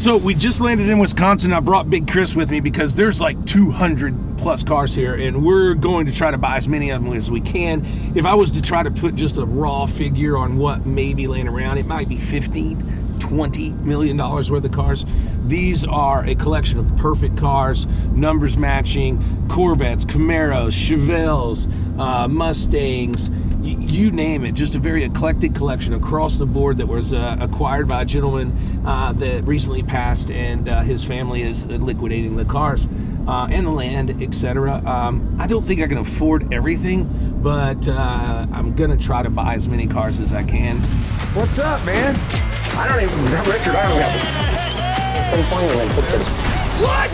So we just landed in Wisconsin. I brought Big Chris with me because there's like 200 plus cars here, and we're going to try to buy as many of them as we can. If I was to try to put just a raw figure on what may be laying around, it might be $20 million worth of cars. These are a collection of perfect cars, numbers matching, Corvettes, Camaros, Chevelles, Mustangs, you name it. Just a very eclectic collection across the board that was acquired by a gentleman that recently passed, and his family is liquidating the cars and the land, etc. I don't think I can afford everything, but I'm gonna try to buy as many cars as I can. What's up, man? I don't even, Richard, I don't have it. At some point, we're gonna put the... What?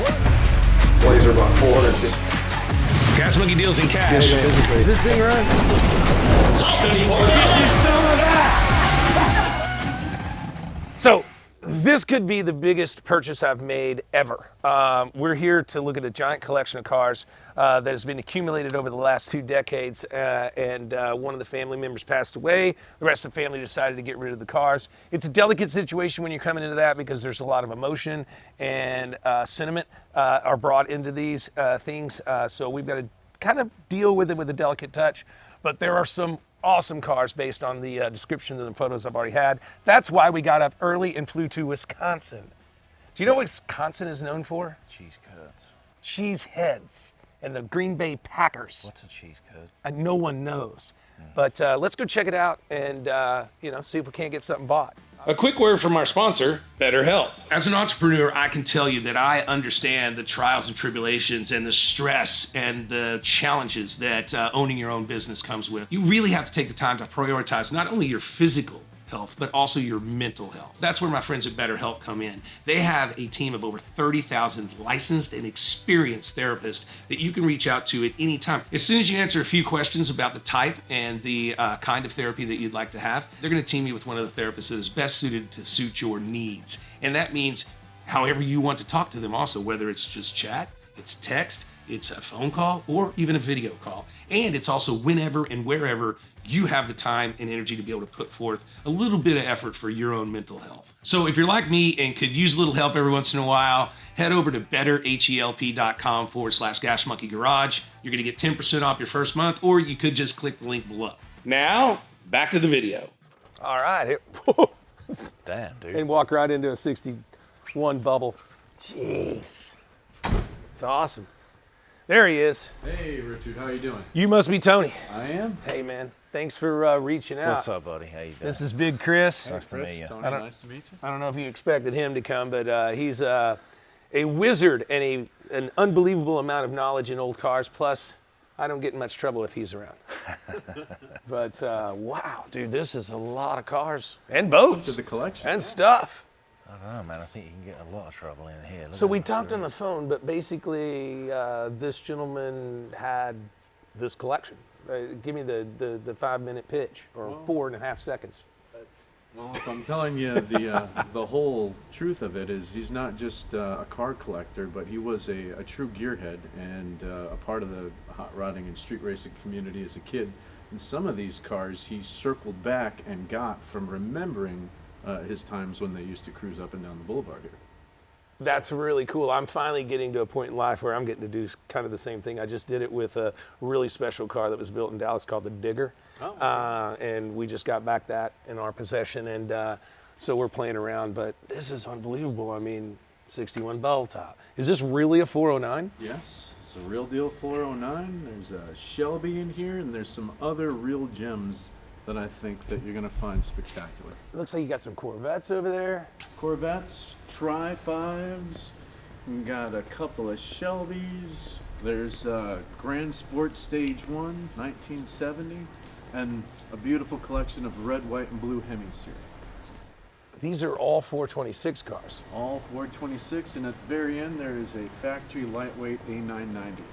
Blazer about 450. Gas Monkey deals in cash. Is this thing right? Get you some of that. So, this could be the biggest purchase I've made ever. We're here to look at a giant collection of cars that has been accumulated over the last 2 decades, and one of the family members passed away. The rest of the family decided to get rid of the cars. It's a delicate situation when you're coming into that because there's a lot of emotion and sentiment are brought into these things. So we've got to kind of deal with it with a delicate touch. But there are some awesome cars based on the description and the photos I've already had. That's why we got up early and flew to Wisconsin. Do you know what Wisconsin is known for? Cheese curds. Cheese heads and the Green Bay Packers. What's a cheese curd? No one knows. But let's go check it out and see if we can't get something bought. A quick word from our sponsor, BetterHelp. As an entrepreneur, I can tell you that I understand the trials and tribulations and the stress and the challenges that owning your own business comes with. You really have to take the time to prioritize not only your physical health, but also your mental health. That's where my friends at BetterHelp come in. They have a team of over 30,000 licensed and experienced therapists that you can reach out to at any time. As soon as you answer a few questions about the type and the kind of therapy that you'd like to have, they're going to team you with one of the therapists that is best suited to suit your needs. And that means however you want to talk to them also, whether it's just chat, it's text, it's a phone call, or even a video call. And it's also whenever and wherever you have the time and energy to be able to put forth a little bit of effort for your own mental health. So if you're like me and could use a little help every once in a while, head over to betterhelp.com/GasMonkeyGarage. You're gonna get 10% off your first month, or you could just click the link below. Now, back to the video. All right. Damn, dude. And walk right into a 61 bubble. Jeez. It's awesome. There he is. Hey, Richard, how you doing? You must be Tony. I am. Hey, man. Thanks for reaching out. What's up, buddy? How you doing? This is Big Chris. Nice to meet you. Tony, nice to meet you. I don't know if you expected him to come, but he's a wizard and an unbelievable amount of knowledge in old cars. Plus, I don't get in much trouble if he's around. But wow, dude, this is a lot of cars and boats To the collection. and stuff. I don't know, man. I think you can get a lot of trouble in here. Look So at we that. talked on the phone, but basically this gentleman had this collection. Give me the 5-minute pitch, or 4.5 seconds. Well, if I'm telling you the whole truth of it is he's not just a car collector, but he was a true gearhead and a part of the hot rodding and street racing community as a kid. And some of these cars he circled back and got from remembering his times when they used to cruise up and down the boulevard here. That's really cool. I'm finally getting to a point in life where I'm getting to do kind of the same thing. I just did it with a really special car that was built in Dallas called the Digger. And we just got back that in our possession, and so we're playing around. But this is unbelievable. I mean, 61 bell top. Is this really a 409? Yes, it's a real deal 409. There's a Shelby in here, and there's some other real gems that I think that you're going to find spectacular. It looks like you got some Corvettes over there. Corvettes, Tri-5s, we got a couple of Shelbys. There's Grand Sport Stage 1, 1970, and a beautiful collection of red, white, and blue Hemis here. These are all 426 cars. All 426, and at the very end there is a factory lightweight A990.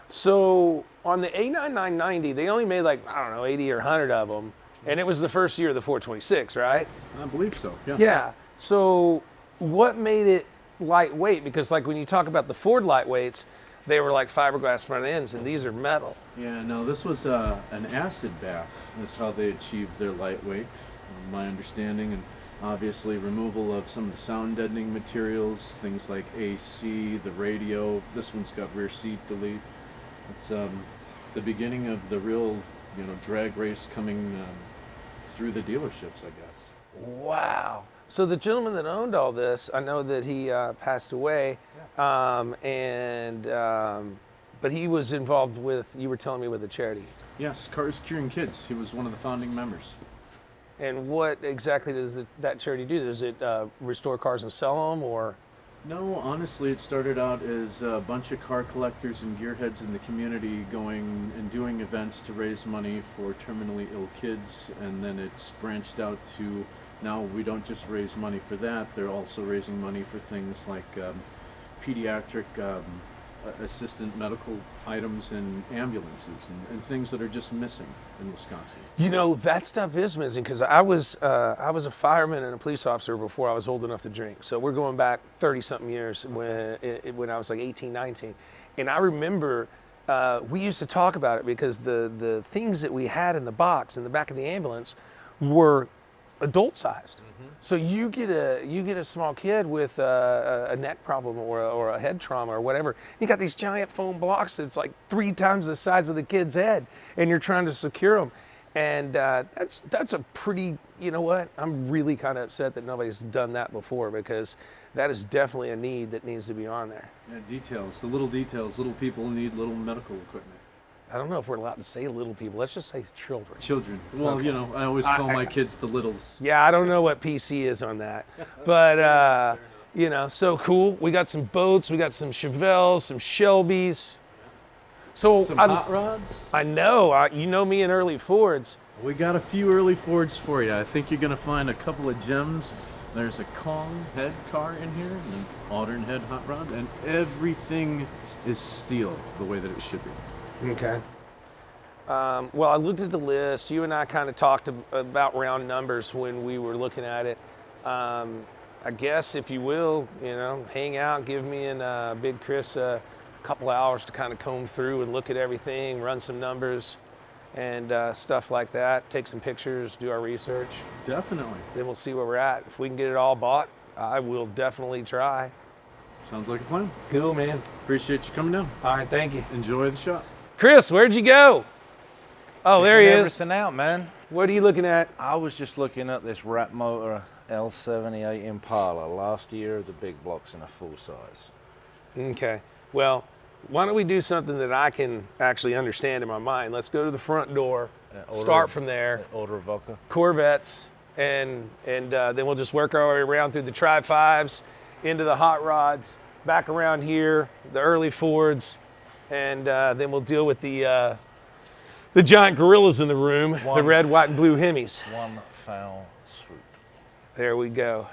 So on the A9990, they only made like, I don't know, 80 or 100 of them. And it was the first year of the 426, right? I believe so, yeah. Yeah. So what made it lightweight? Because like when you talk about the Ford lightweights, they were like fiberglass front ends, and these are metal. Yeah, no, this was an acid bath. That's how they achieved their lightweight, my understanding. And Obviously, removal of some of the sound deadening materials, things like AC, the radio. This one's got rear seat delete. It's the beginning of the real, drag race coming through the dealerships, I guess. Wow. So the gentleman that owned all this, I know that he passed away, but he was involved with, you were telling me, with a charity. Yes, Cars Curing Kids. He was one of the founding members. And what exactly does that charity do? Does it restore cars and sell them, or? No, honestly, it started out as a bunch of car collectors and gearheads in the community going and doing events to raise money for terminally ill kids, and then it's branched out to now we don't just raise money for that, they're also raising money for things like pediatric assistant medical items and ambulances and things that are just missing in Wisconsin. That stuff is missing, because I was a fireman and a police officer before I was old enough to drink. So we're going back 30-something years when I was like 18, 19. And I remember we used to talk about it because the things that we had in the box in the back of the ambulance were adult sized. So you get a small kid with a neck problem or a head trauma or whatever. You got these giant foam blocks that's like 3 times the size of the kid's head, and you're trying to secure them. And that's a pretty, I'm really kind of upset that nobody's done that before, because that is definitely a need that needs to be on there. Yeah, details, the little details. Little people need little medical equipment. I don't know if we're allowed to say little people. Let's just say children. Children. Well, Okay. I always call my kids the littles. Yeah, I don't know what PC is on that. But, so cool. We got some boats. We got some Chevelles, some Shelbys. So Some hot rods. I know. You know me and early Fords. We got a few early Fords for you. I think you're going to find a couple of gems. There's a Kong head car in here, and an Audern head hot rod, and everything is steel the way that it should be. Okay. Well, I looked at the list. You and I kind of talked about round numbers when we were looking at it. I guess, if you will, hang out, give me and Big Chris a couple hours to kind of comb through and look at everything, run some numbers and stuff like that, take some pictures, do our research. Definitely. Then we'll see where we're at. If we can get it all bought, I will definitely try. Sounds like a plan. Cool, man. Appreciate you coming down. All right, thank you. Enjoy the shop. Chris, where'd you go? Oh, there he is. Everything out, man. What are you looking at? I was just looking at this Rat Motor L78 Impala. Last year, the big blocks in a full size. Okay. Well, why don't we do something that I can actually understand in my mind? Let's go to the front door, start from there. Order of vodka. Corvettes, and then we'll just work our way around through the Tri-5s, into the hot rods, back around here, the early Fords, and then we'll deal with the giant gorillas in the room, the red, white, and blue Hemis. One foul swoop. There we go.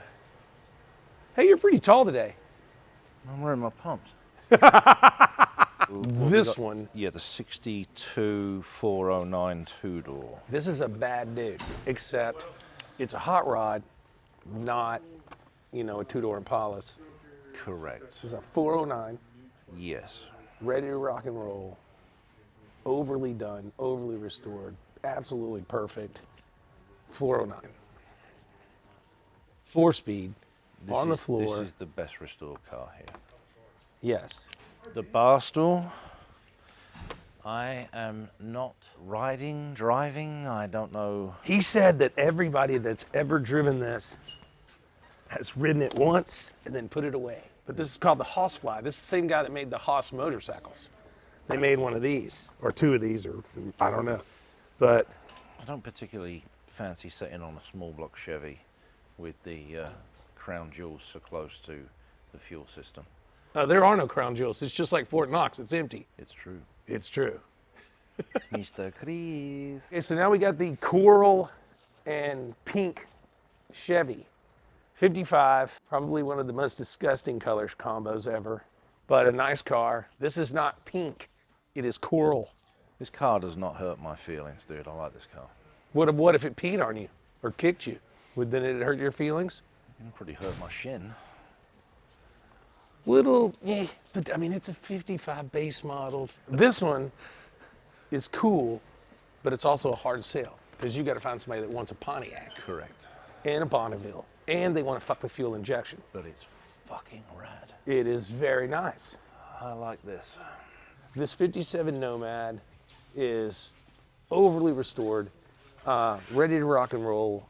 Hey, you're pretty tall today. I'm wearing my pumps. This one. Yeah, the 62-409 two-door. This is a bad dude, except it's a hot rod, not, a two-door Impala. Correct. This is a 409, Yes. ready to rock and roll, overly done, overly restored, absolutely perfect 409. 4-speed, on the floor. This is the best restored car here. Yes. The Barstool. I am not driving, I don't know. He said that everybody that's ever driven this has ridden it once and then put it away. But this is called the Horsefly. This is the same guy that made the Haas motorcycles. They made one of these, or 2 of these, or I don't know. But I don't particularly fancy sitting on a small block Chevy with the crown jewels so close to the fuel system. there are no crown jewels. It's just like Fort Knox. It's empty. It's true. It's true. Mr. Chris. Okay, so now we got the coral and pink Chevy. 55, probably one of the most disgusting color combos ever, but a nice car. This is not pink, it is coral. This car does not hurt my feelings, dude. I like this car. What if it peed on you or kicked you? Then it hurt your feelings? It can pretty hurt my shin. Little, but I mean, it's a 55 base model. This one is cool, but it's also a hard sell, because you got to find somebody that wants a Pontiac Correct. and a Bonneville and they want to fuck with fuel injection. But it's fucking rad. It is very nice. I like this. This 57 Nomad is overly restored, ready to rock and roll,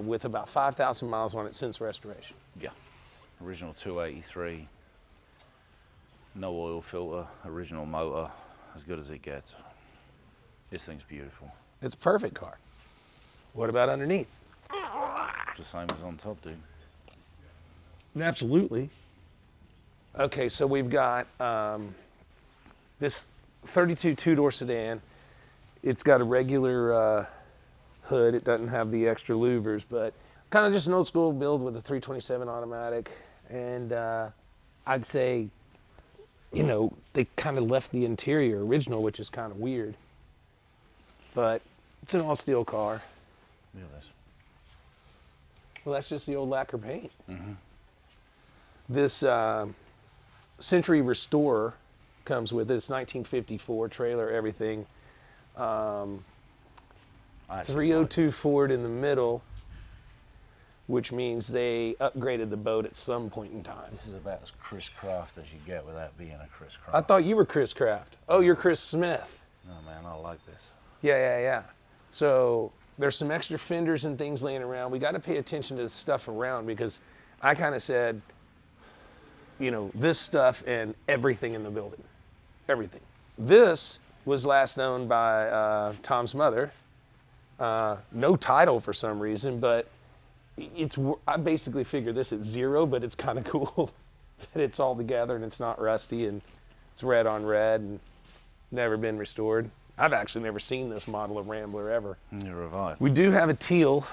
with about 5,000 miles on it since restoration. Yeah. Original 283. No oil filter, original motor, as good as it gets. This thing's beautiful. It's a perfect car. What about underneath? It's the same as on top, dude. Absolutely. Okay, so we've got this 32 two-door sedan. It's got a regular hood. It doesn't have the extra louvers, but kind of just an old school build with a 327 automatic. And I'd say, you know, they kind of left the interior original, which is kind of weird. But it's an all-steel car. Look at this. Well, that's just the old lacquer paint. Mm-hmm. This Century Restorer comes with it. It's 1954 trailer, everything. 302 Ford in the middle, which means they upgraded the boat at some point in time. This is about as Chris Craft as you get without being a Chris Craft. I thought you were Chris Craft. Oh, you're Chris Smith. No, man, I like this. Yeah. So there's some extra fenders and things laying around. We got to pay attention to the stuff around because I kind of said, you know, this stuff and everything in the building. Everything. This was last owned by Tom's mother. No title for some reason, but I basically figure this at zero, but it's kind of cool that it's all together and it's not rusty and it's red on red and never been restored. I've actually never seen this model of Rambler ever. Neither have I. We do have a teal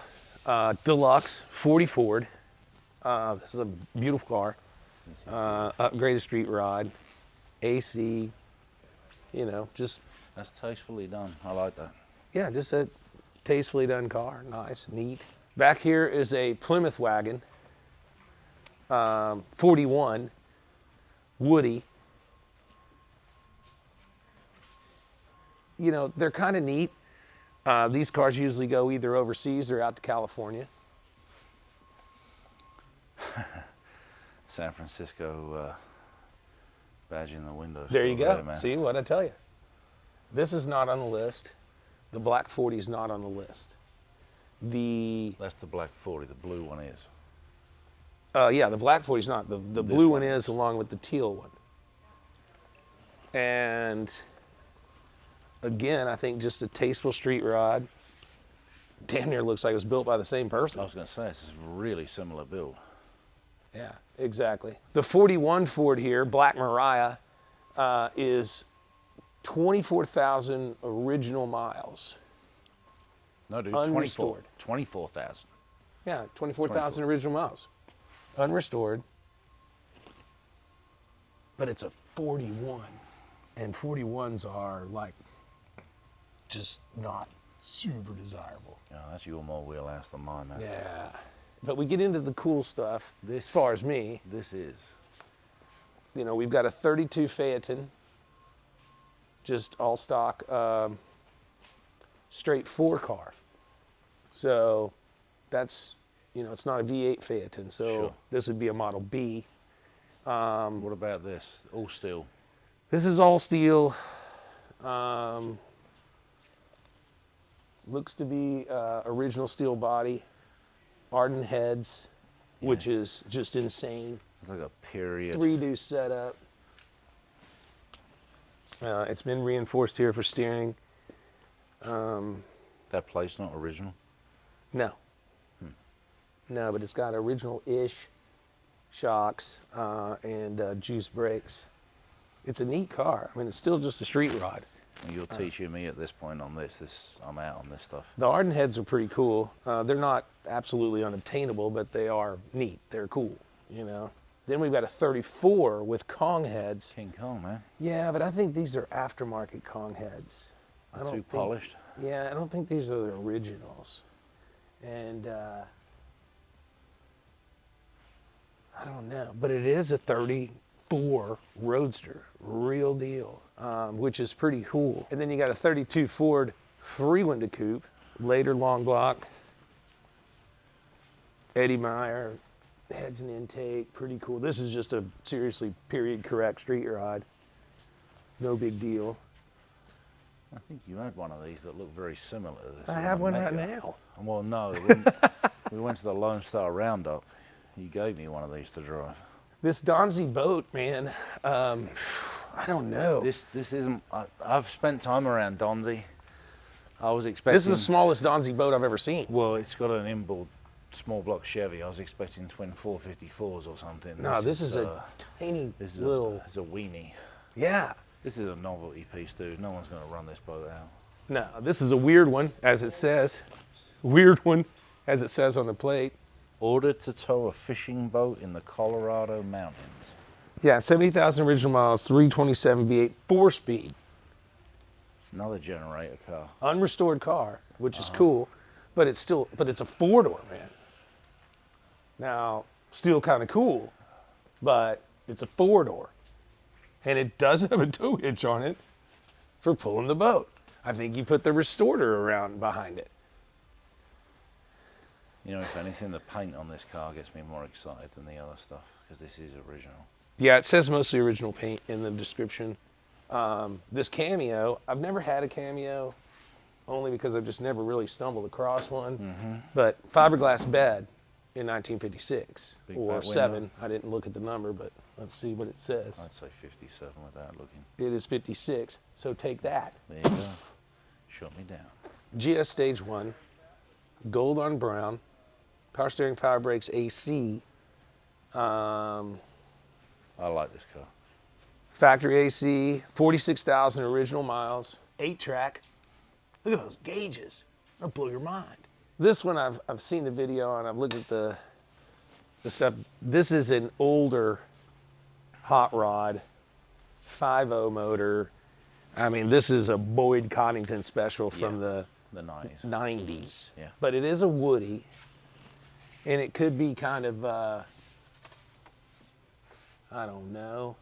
deluxe 40 Ford. This is a beautiful car. Upgraded street rod, AC, you know, just. That's tastefully done. I like that. Yeah, just a tastefully done car. Nice, neat. Back here is a Plymouth wagon, 41, Woody. You know, they're kind of neat. These cars usually go either overseas or out to California. San Francisco badge in the window. There you go. Man. See what I tell you. This is not on the list. The black 40 is not on the list. That's the black 40. The blue one is. Yeah, the black 40 is not. The blue one is, along with the teal one. And again, I think just a tasteful street rod. Damn near looks like it was built by the same person. I was going to say, this is a really similar build. Yeah, exactly. The 41 Ford here, Black Mariah, is 24,000 original miles. No, dude, Unrestored. 24,000. Yeah, 24,000 original miles. Unrestored. But it's a 41. And 41s are like just not super desirable. Yeah, that's your more wheelhouse than mine, man. Yeah. But we get into the cool stuff as far as me. This is. You know, we've got a 32 Phaeton, just all stock, straight 4-car. So that's, you know, it's not a V8 Phaeton. So Sure. This would be a Model B. What about this? All steel. This is all steel. Looks to be original steel body. Arden heads, which is just insane. It's like a period. 3-do setup. It's been reinforced here for steering. That plate's not original. No. No, but it's got original-ish shocks and juice brakes. It's a neat car. I mean, it's still just a street rod. And you're teaching me at this point on this. I'm out on this stuff. The Arden heads are pretty cool. They're not absolutely unobtainable, but they are neat. They're cool, you know. Then we've got a 34 with Kong heads. King Kong, man. Yeah, but I think these are aftermarket Kong heads. Too polished. Yeah, I don't think these are the originals. And I don't know, but it is a 34 Roadster, real deal, which is pretty cool. And then you got a 32 Ford 3-window coupe, later long block. Eddie Meyer, heads and intake, pretty cool. This is just a seriously period correct street rod. No big deal. I think you had one of these that looked very similar to this. I have one right now. Well, no, we went to the Lone Star Roundup. You gave me one of these to drive. This Donzi boat, man, I don't know. This isn't. I've spent time around Donzi. I was expecting. This is the smallest Donzi boat I've ever seen. Well, it's got an inboard small block Chevy. I was expecting twin 454s or something. No, this is a tiny little. It's a weenie. Yeah. This is a novelty piece, dude. No one's going to run this boat out. No, this is a weird one, as it says. Weird one, as it says on the plate. Ordered to tow a fishing boat in the Colorado mountains. Yeah, 70,000 original miles, 327 V8, 4-speed. Another generator car. Unrestored car, which is cool, but it's a 4-door, man. Now, still kind of cool, but it's a 4-door. And it does have a tow hitch on it for pulling the boat. I think you put the restorer around behind it. You know, if anything, the paint on this car gets me more excited than the other stuff, because this is original. Yeah, it says mostly original paint in the description. This Cameo, I've never had a Cameo, only because I've just never really stumbled across one. Mm-hmm. But fiberglass bed in 1956 Big or back 7. window. I didn't look at the number, but let's see what it says. I'd say 57 without looking. It is 56, so take that. There you go. Shut me down. GS Stage 1, gold on brown, power steering, power brakes, AC. I like this car. Factory AC, 46,000 original miles, 8-track. Look at those gauges. That'll blow your mind. This one I've seen the video and I've looked at the stuff. This is an older hot rod, 5.0 motor. I mean, this is a Boyd Coddington special from the 90s. 90s. Yeah. But it is a Woody, and it could be kind of, I don't know.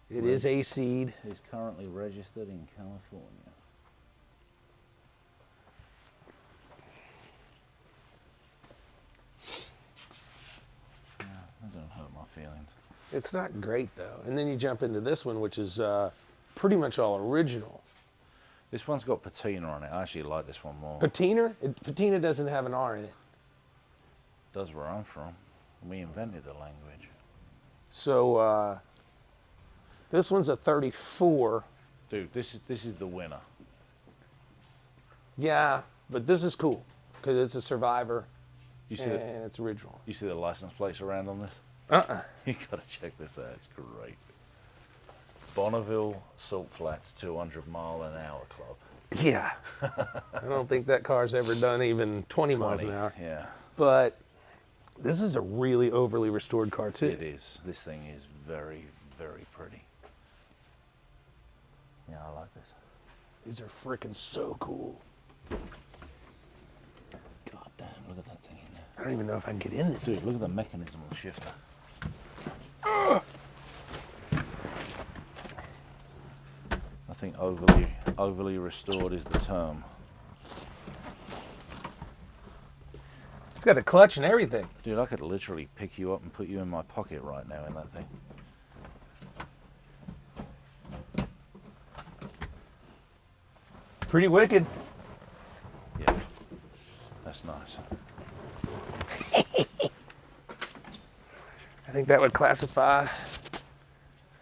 It is AC'd. It's currently registered in California. Yeah, that doesn't hurt my feelings. It's not great though. And then you jump into this one, which is pretty much all original. This one's got patina on it. I actually like this one more. Patina? Patina doesn't have an R in it. Does where I'm from. We invented the language. So this one's a 34. Dude, this is the winner. Yeah, but this is cool because it's a Survivor You see and it's original. you see the license plates around on this? You gotta check this out. It's great. Bonneville Salt Flats 200-mile-an-hour club. Yeah. I don't think that car's ever done even 20 miles an hour. Yeah, But this is a really overly restored car too. it is. This thing is very, very pretty. Yeah, I like this. These are freaking so cool. God damn, look at that thing in there. I don't even know if I can get in this. Dude, look at the mechanism on the shifter. I think overly restored is the term. It's got a clutch and everything. Dude, I could literally pick you up and put you in my pocket right now in that thing. Pretty wicked. Yeah, that's nice. I think that would classify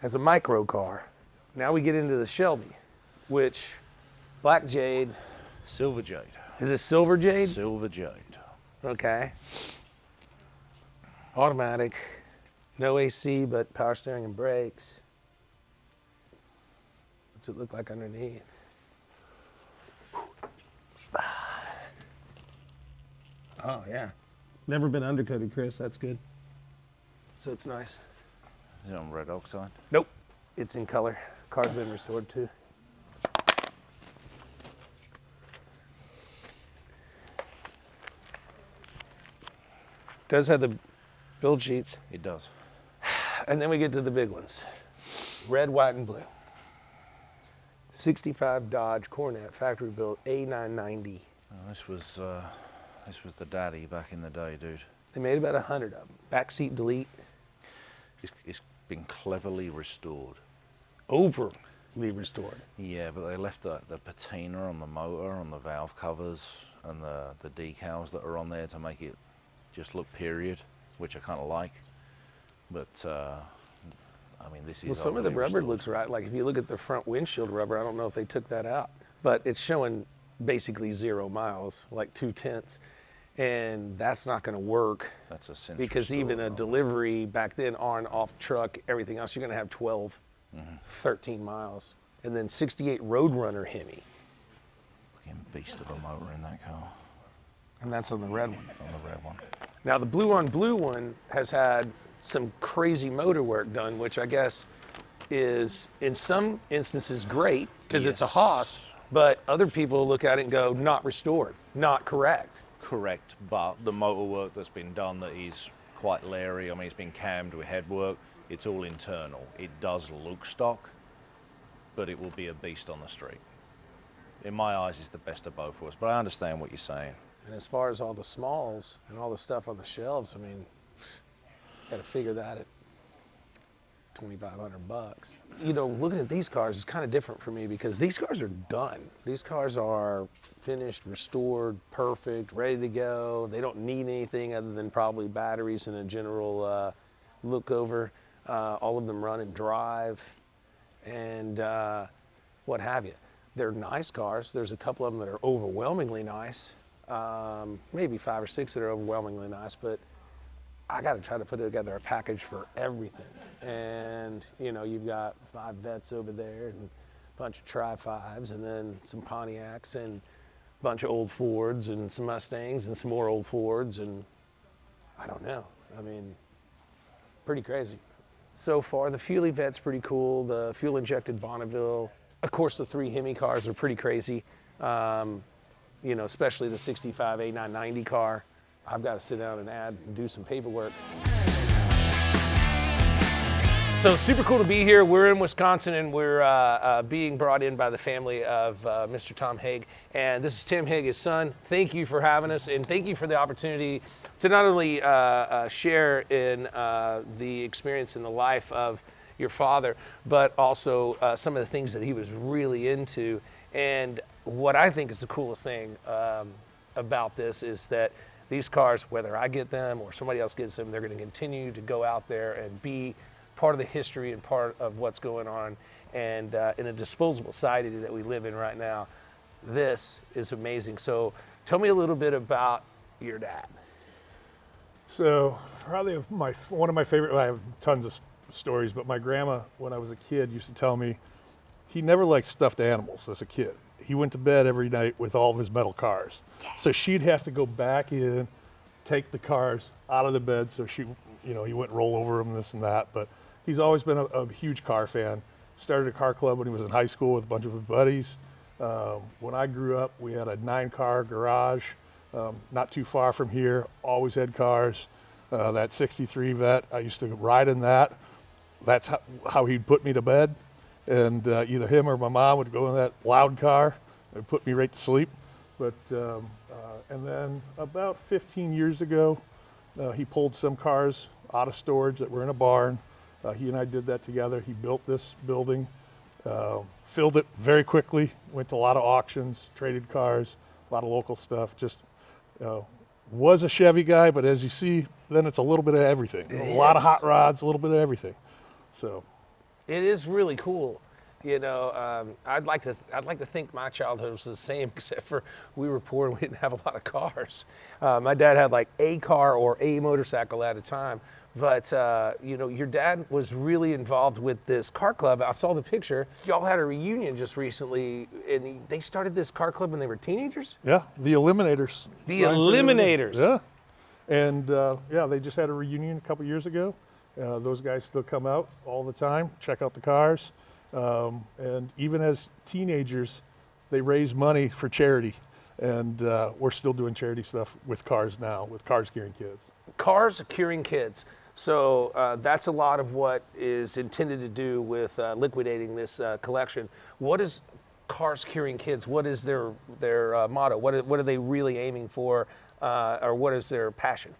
as a micro car. Now we get into the Shelby, which black jade. Silver jade. Is it silver jade? Silver jade. Okay. Automatic. No AC, but power steering and brakes. What's it look like underneath? Oh, yeah. Never been undercoated, Chris. That's good. So it's nice. Is it on red oxide? Nope. It's in color. Car's been restored too. Does have the build sheets. It does. And then we get to the big ones. Red, white, and blue. 65 Dodge Coronet, factory built, A990. This was the daddy back in the day, dude. They made about 100 of them. Backseat delete. It's been cleverly restored. Overly restored. Yeah, but they left the patina on the motor, on the valve covers, and the decals that are on there to make it just look period, which I kind of like. But I mean, this is. Well, some of the overly rubber restored. looks right. Like if you look at the front windshield rubber, I don't know if they took that out, but it's showing basically 0 miles, like 0.2, and that's not going to work. That's a since because even a restored delivery back then on off truck, everything else, you're going to have 12, Mm-hmm. 13 miles, and then 68 Roadrunner Hemi, fucking beast of a motor in that car. and that's on the red one. On the red one. Now the blue on blue one has had some crazy motor work done, which I guess is in some instances great because it's a Yes. Haas, but other people look at it and go, not restored, not correct. Correct, but the motor work that's been done that is quite leery. I mean, it's been cammed with headwork. It's all internal. It does look stock, but it will be a beast on the street. In my eyes, it's the best of both worlds, but I understand what you're saying. And as far as all the smalls and all the stuff on the shelves, I mean, got to figure that at $2,500. You know, looking at these cars is kind of different for me because these cars are done. These cars are finished, restored, perfect, ready to go. They don't need anything other than probably batteries and a general look over. All of them run and drive and what have you. They're nice cars. There's a couple of them that are overwhelmingly nice. Maybe 5 or 6 that are overwhelmingly nice, but I got to try to put together a package for everything. And, you know, you've got 5 Vets over there and a bunch of Tri-5s and then some Pontiacs and a bunch of old Fords and some Mustangs and some more old Fords and I don't know. I mean, pretty crazy. So far, the Fuelie Vet's pretty cool. The fuel-injected Bonneville. Of course, the 3 Hemi cars are pretty crazy. You know, especially the 65 A990 car. I've got to sit down and add and do some paperwork. So super cool to be here. We're in Wisconsin and we're being brought in by the family of Mr. Tom Haig. And this is Tim Haig, his son. Thank you for having us and thank you for the opportunity to not only share in the experience in the life of your father, but also some of the things that he was really into. And what I think is the coolest thing about this is that these cars, whether I get them or somebody else gets them, they're going to continue to go out there and be part of the history and part of what's going on. And in a disposable society that we live in right now, this is amazing. So tell me a little bit about your dad. So probably one of my favorite, well, I have tons of stories, but my grandma, when I was a kid, used to tell me he never liked stuffed animals as a kid. He went to bed every night with all of his metal cars. So she'd have to go back in, take the cars out of the bed so she, you know, he wouldn't roll over them, this and that. But he's always been a huge car fan. Started a car club when he was in high school with a bunch of his buddies. When I grew up, we had a 9-car garage, not too far from here, always had cars. That 63 Vet, I used to ride in that. That's how he'd put me to bed. And either him or my mom would go in that loud car and put me right to sleep. But and then about 15 years ago, he pulled some cars out of storage that were in a barn. He and I did that together. He built this building, filled it very quickly, went to a lot of auctions, traded cars, a lot of local stuff. Just was a Chevy guy, but as you see, then it's a little bit of everything. A lot of hot rods, a little bit of everything. So. It is really cool. You know, I'd like to think my childhood was the same, except for we were poor and we didn't have a lot of cars. My dad had like a car or a motorcycle at a time. But, you know, your dad was really involved with this car club. I saw the picture. Y'all had a reunion just recently, and they started this car club when they were teenagers? Yeah, the Eliminators. The Eliminators. Yeah. And, yeah, they just had a reunion a couple years ago. Those guys still come out all the time, check out the cars. And even as teenagers, they raise money for charity. And we're still doing charity stuff with cars now, with Cars Curing Kids. Cars Curing Kids. So that's a lot of what is intended to do with liquidating this collection. What is Cars Curing Kids? What is their motto? What are they really aiming for or what is their passion?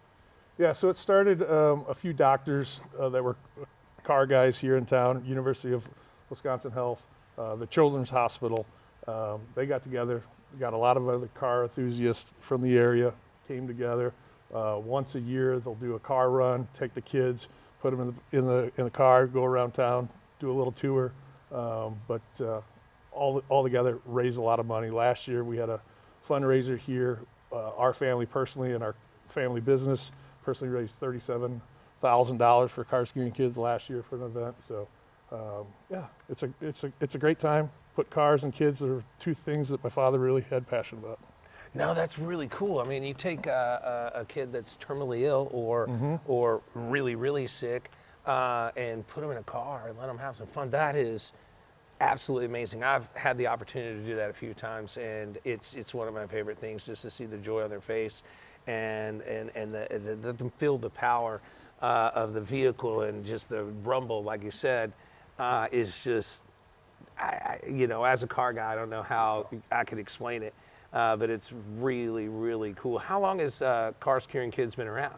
Yeah, so it started a few doctors that were car guys here in town, University of Wisconsin Health, the Children's Hospital. They got together, got a lot of other car enthusiasts from the area, came together. Once a year, they'll do a car run, take the kids, put them in the car, go around town, do a little tour. But all together, raise a lot of money. Last year, we had a fundraiser here. Our family personally and our family business personally raised $37,000 for Car Skewing Kids last year for an event. So, yeah, it's a great time. Put cars and kids are two things that my father really had passion about. No, that's really cool. I mean, you take a kid that's terminally ill or really, really sick and put them in a car and let them have some fun. That is absolutely amazing. I've had the opportunity to do that a few times, and it's one of my favorite things, just to see the joy on their face and them feel the power of the vehicle, and just the rumble, like you said, is just, as a car guy, I don't know how I could explain it. But it's really, really cool. How long has Car Skewing Kids been around?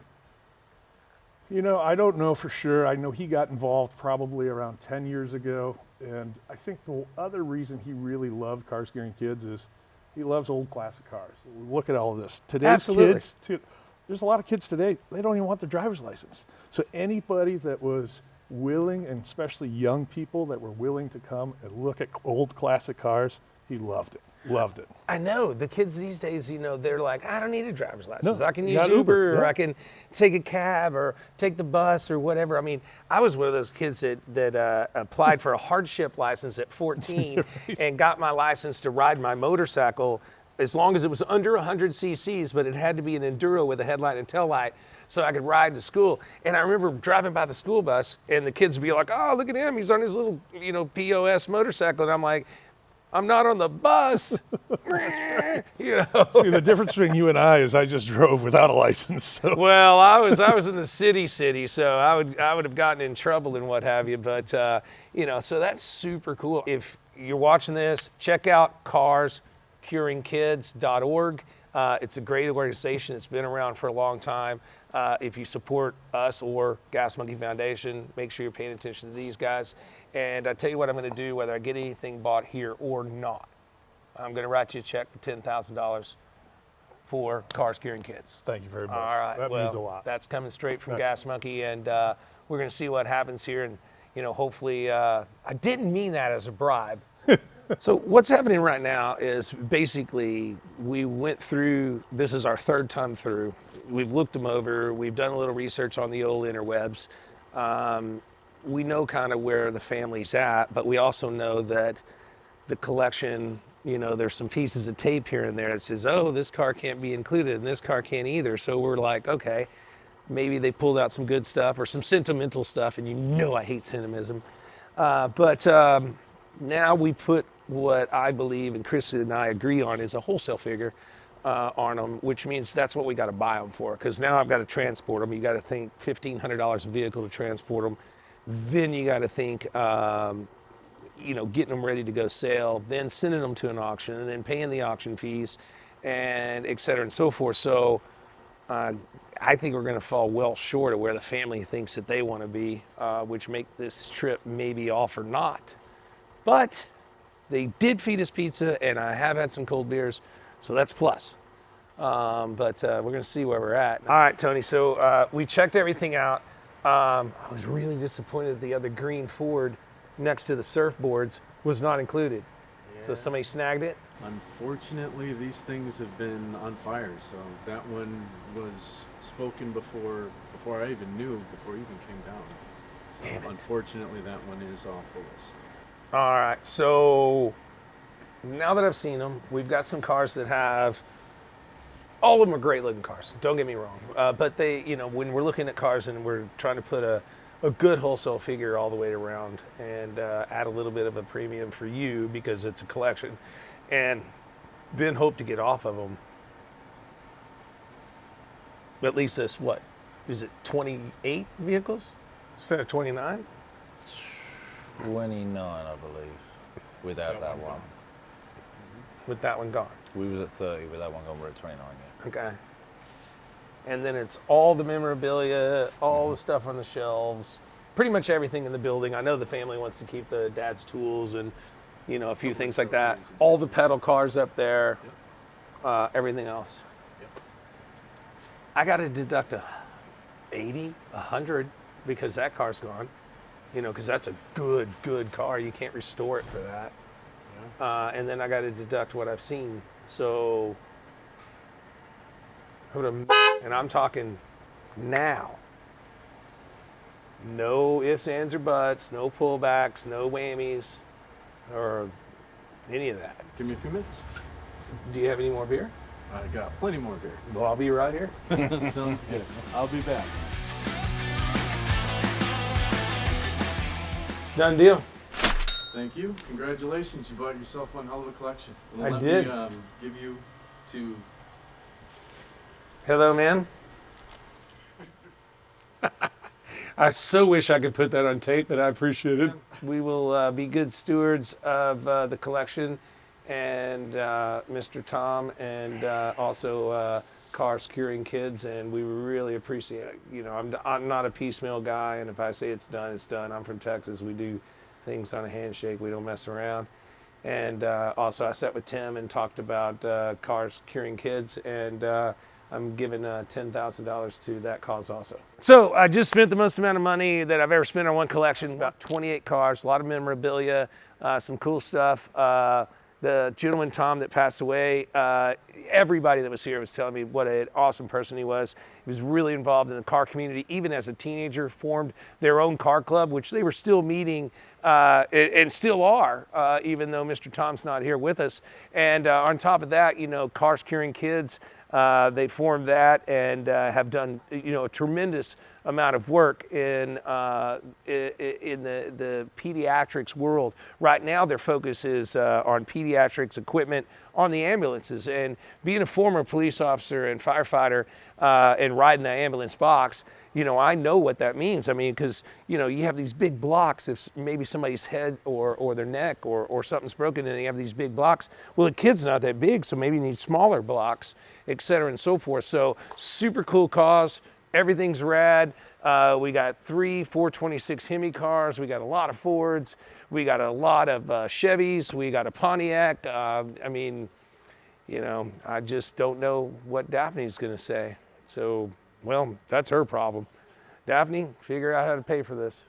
I don't know for sure. I know he got involved probably around 10 years ago. And I think the other reason he really loved Car Skewing Kids is he loves old classic cars. Look at all of this. Today's Absolutely. kids, there's a lot of kids today, they don't even want their driver's license. So anybody that was willing, and especially young people that were willing to come and look at old classic cars, he loved it. Loved it. I know the kids these days, they're like, I don't need a driver's license. No, I can you use got Uber, Uber, or yeah. I can take a cab or take the bus or whatever. I mean, I was one of those kids that applied for a hardship license at 14 and got my license to ride my motorcycle as long as it was under 100 cc's, but it had to be an Enduro with a headlight and tail light so I could ride to school. And I remember driving by the school bus and the kids would be like, oh, look at him. He's on his little, POS motorcycle. And I'm like, I'm not on the bus. See, the difference between you and I is I just drove without a license. So. Well, I was in the city, so I would have gotten in trouble and what have you. But so that's super cool. If you're watching this, check out carscuringkids.org. It's a great organization. It's been around for a long time. If you support us or Gas Monkey Foundation, make sure you're paying attention to these guys. And I tell you what I'm going to do, whether I get anything bought here or not. I'm going to write you a check for $10,000 for Car Skewing Kids. Thank you very much. All right. That well, means a lot. That's coming straight from Gas Monkey, and we're going to see what happens here. And hopefully, I didn't mean that as a bribe. So what's happening right now is basically we went through, this is our third time through. We've looked them over. We've done a little research on the old interwebs. We know kind of where the family's at, but we also know that the collection, there's some pieces of tape here and there that says, oh, this car can't be included and this car can't either. So we're like, okay, maybe they pulled out some good stuff or some sentimental stuff, and I hate sentimentism. But now we put what I believe, and Chris and I agree on, is a wholesale figure on them, which means that's what we got to buy them for. Because now I've got to transport them. You got to think $1,500 a vehicle to transport them. Then you got to think, getting them ready to go sell, then sending them to an auction, and then paying the auction fees, and et cetera and so forth. So I think we're going to fall well short of where the family thinks that they want to be, which make this trip maybe off or not. But they did feed us pizza, and I have had some cold beers, so that's plus. But we're going to see where we're at. All right, Tony, so we checked everything out. I was really disappointed that the other green Ford next to the surfboards was not included. Yeah. So somebody snagged it? Unfortunately, these things have been on fire. So that one was spoken before I even knew, before it even came down. So Damn it. Unfortunately, that one is off the list. All right, so now that I've seen them, we've got some cars that have, all of them are great looking cars, don't get me wrong. But they, when we're looking at cars and we're trying to put a good wholesale figure all the way around and add a little bit of a premium for you because it's a collection, and then hope to get off of them. At least this, what, is it 28 vehicles instead of 29? 29, I believe, without that one. With that one gone. We was at 30 with that one gone, we're at 29, yeah. Okay. and then it's all the memorabilia, all the stuff on the shelves, pretty much everything in the building. I know the family wants to keep the dad's tools and, you know, a few things like that. All the pedal cars up there, everything else. I got to deduct a 80, 100 because that car's gone. You know, because that's a good car. You can't restore it for that. And then I got to deduct what I've seen. So, and I'm talking now. No ifs, ands, or buts, no pullbacks, no whammies, or any of that. Give me a few minutes. Do you have any more beer? I got plenty more beer. Well, I'll be right here. Sounds good. I'll be back. Done deal. Thank you. Congratulations. You bought yourself one hell of a collection. I Let did. me give you to... Hello, man. I so wish I could put that on tape, but I appreciate it. We will be good stewards of the collection and Mr. Tom and also Cars Curing Kids, and we really appreciate it. You know, I'm not a piecemeal guy, and if I say it's done, it's done. I'm from Texas. We do things on a handshake. We don't mess around. And also I sat with Tim and talked about Cars Curing Kids, and I'm giving $10,000 to that cause also. So I just spent the most amount of money that I've ever spent on one collection, about 28 cars, a lot of memorabilia, some cool stuff. The gentleman, Tom, that passed away, everybody that was here was telling me what an awesome person he was. He was really involved in the car community, even as a teenager, formed their own car club, which they were still meeting and still are, even though Mr. Tom's not here with us. And on top of that, you know, Cars Curing Kids, they formed that and have done, you know, a tremendous amount of work in the pediatrics world. Right now, their focus is on pediatrics equipment on the ambulances. And being a former police officer and firefighter and riding the ambulance box, you know, I know what that means. I mean, because, you know, you have these big blocks. If maybe somebody's head or their neck or something's broken and you have these big blocks, well, the kid's not that big, so maybe you need smaller blocks, et cetera, and so forth. So super cool cause. Everything's rad. We got 3 426 Hemi cars. We got a lot of Fords. We got a lot of Chevys. We got a Pontiac. I mean, you know, I just don't know what Daphne's going to say. So, well, that's her problem. Daphne, figure out how to pay for this.